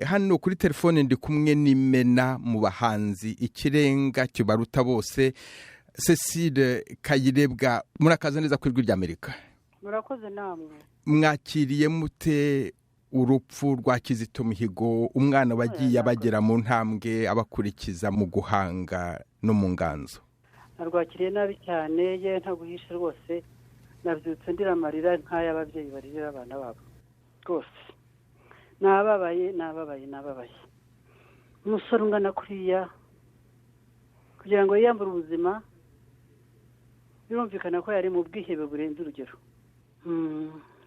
hano kuri telefone ndi kumwe n'imena mu bahanzi ikirenga kibaruta bose, Cecile Kayirebwa. Murakaza neza ku Ijwi ry'Amerika. Murakoze namwe. Mwakiriye mute urupfu rwa Kizito Mihigo, umwana wagiye abagera mu ntambwe abakurikiza mu guhanga no mu nganzo? Narwakiriye nabi cyane, ye ntaguhishe rwose, nabyutse ndira amarira nk'ay'ababyeyi baririra abana babo rwose. Nababaye. Umusore ungana kuriya kugira ngo yiyambure ubuzima, birumvikana ko yari mu bwihebe burenze urugero.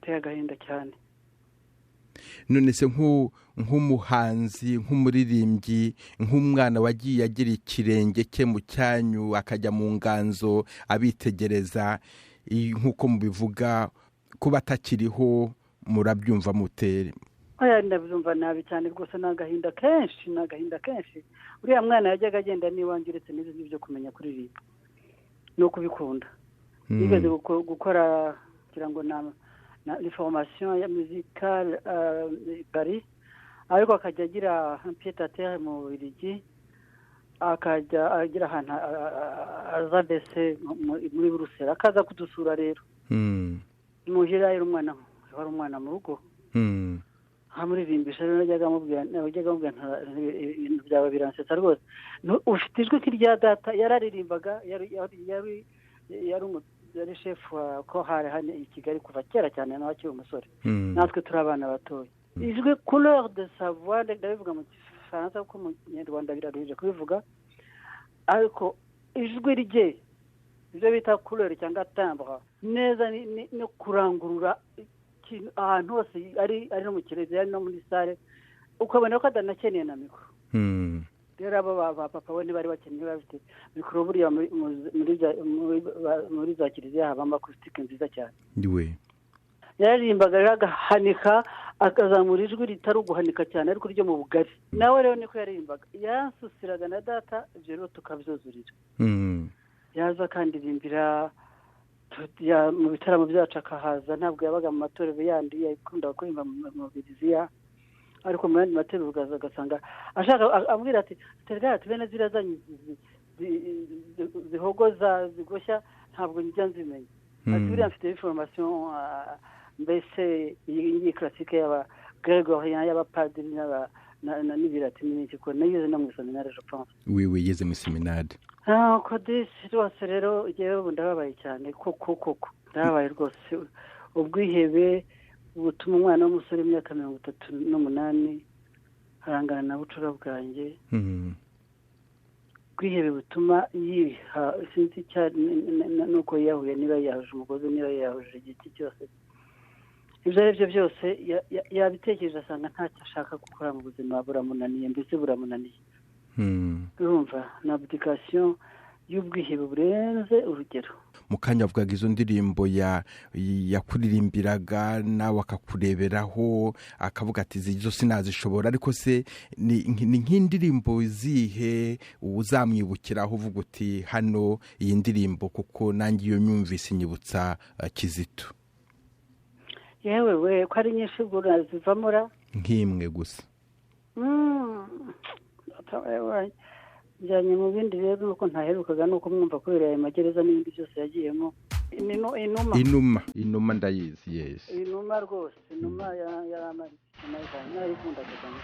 Teye agahinda cyane. None se nk'umuhanzi, nk'umuririmbyi, nk'umwana wagiye agira ikirenge cye mu cyanyu akajya mu nganzo abitegereza, nk'uko mubivuga, kuba atakiriho murabyumva mute? Ndabyumva nabi cyane rwose, n'agahinda kenshi. Uriya mwana yajyaga agenda n'iwanjye uretse n'ibyo byo kumenya kuririmba no kubikunda. Yigeze gukora kugira ngo na formation ya musicale Paris, ariko akajya agira pied-à-terre mu Bubiligi, akajya agira ahantu azabese muri Buruseli, akaza kudusura rero. Muhira yari umwana mu rugo. Amuririmbisha rero najyaga amubwira ibintu byaba biransetsa rwose. Ufite ijwi nk'irya data. Yararirimbaga, yari chef wa chorale hano i Kigali kuva kera cyane, nawe akiri umusore. Natwe turi abana batoya. Ijwi couleur de sa voix, ndabivuga mu Gifaransa kuko mu Kinyarwanda biraruhije kubivuga, ariko ijwi rye, ibyo bita couleur cyangwa timbre, neza no kurangurura ahantu hose, ari no mu kirezi, ari no muri sale, ukabona ko adanakeneye na mikoro. Rero abo ba papa we ntibari bakeneye, bafite mikoro. Buriya muri za kiliziya habamo acoustic nziza cyane. Yaririmbaga rero agahanika, akazamura ijwi ritari uguhanika cyane ariko ryo mu bugari. Nawe rero niko yaririmbaga, yansusiraga na data, ibyo rero tukabyuzurira. Yaza akandirimbira mu bitaramo byacu akahaza, ntabwo yabaga mu matorero yandi yakunda kuririmba mu Biriziya, ariko mu yandi matorero ugasanga ashaka ambwira ati terega bene zira zanyu zihogoza zigoshya ntabwo njya nzimenya. Ati buriya mfite information mbese iyi classique y'aba Gregorien, y'abapadiri n'ibirati n'iki, ko nayize no mu seminari je pense. Yeze mu seminari. Ko disi rwose rero igihe ubu ndababaye cyane koko ndababaye rwose. Ubwihebe butuma umwana w'umusore w'imyaka 38 harangana na bucura bwanjye. Ubwihebe butuma yiha, sinzi cyane nuko yahuye, niba yahuje umugozi, niba yahuje igiti cyose. Ibyo ari byo byose yabitekereje asanga ntacyo ashaka gukora mu buzima, buramunaniye, mbese buramunaniye. Urumva na abdication y'ubwihebe burenze urugero. Mukanya avugaga izo ndirimbo yakuririmbiraga nawe akakureberaho akavuga ati izo sinazishobora, ariko se ni nk'indirimbo zihe uzamwibukiraho uvuga uti hano iyi ndirimbo kuko nanjye iyo nyumvise inyibutsa Kizito? Yewe we ko ari nyinshi burazivamura nk'imwe gusa. Njyanye mu bindi rero nuko ntaherukaga, nuko mwumva kubera ayo magereza n'ibindi byose yagiyemo. Inuma ndayizi. Yes, inuma rwose, inuma yaramaritse nayo ikundaga cyane.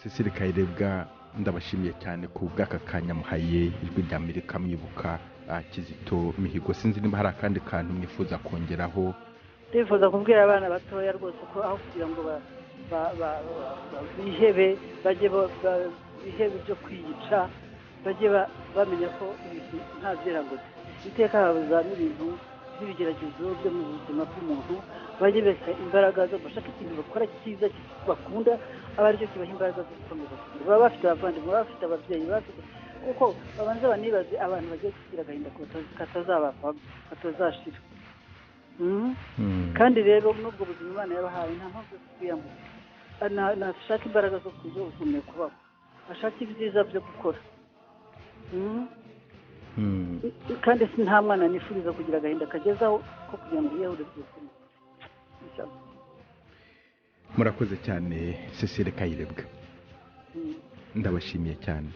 Cecile Kayirebwa ndabashimiye cyane ku bw'aka kanya muhaye ijwi rya Amerika mwibuka Kizito Mihigo. Sinzi niba hari akandi kantu mwifuza kongeraho. ndifuza kubwira abana batoya rwose ko aho kugira ngo bihebe bajye bihebe byo kwiyica, bajye bamenya ko ibintu nta byeragutse iteka habuza n'ibintu by'ibigeragezo byo mu buzima bw'umuntu, bajye bese imbaraga zo gushaka ikintu bakora cyiza bakunda, aba aricyo kibaha imbaraga zo gukomeza kugira, baba bafite abavandimwe, baba bafite ababyeyi, kuko babanza banibaze abantu bagiye kugira agahinda katazashira. Kandi rero n'ubwo buzima Imana yabahaye nta mpamvu yo kwiyamura, nashaka imbaraga zo kuzogumya kubaho, ashaka ibyiza byo gukora. Kandi nta mwana nifuriza kugira agahinda kagezaho ko kugira ngo yiyahure byose. Murakoze cyane Cecile Kayirebwa, ndabashimiye cyane.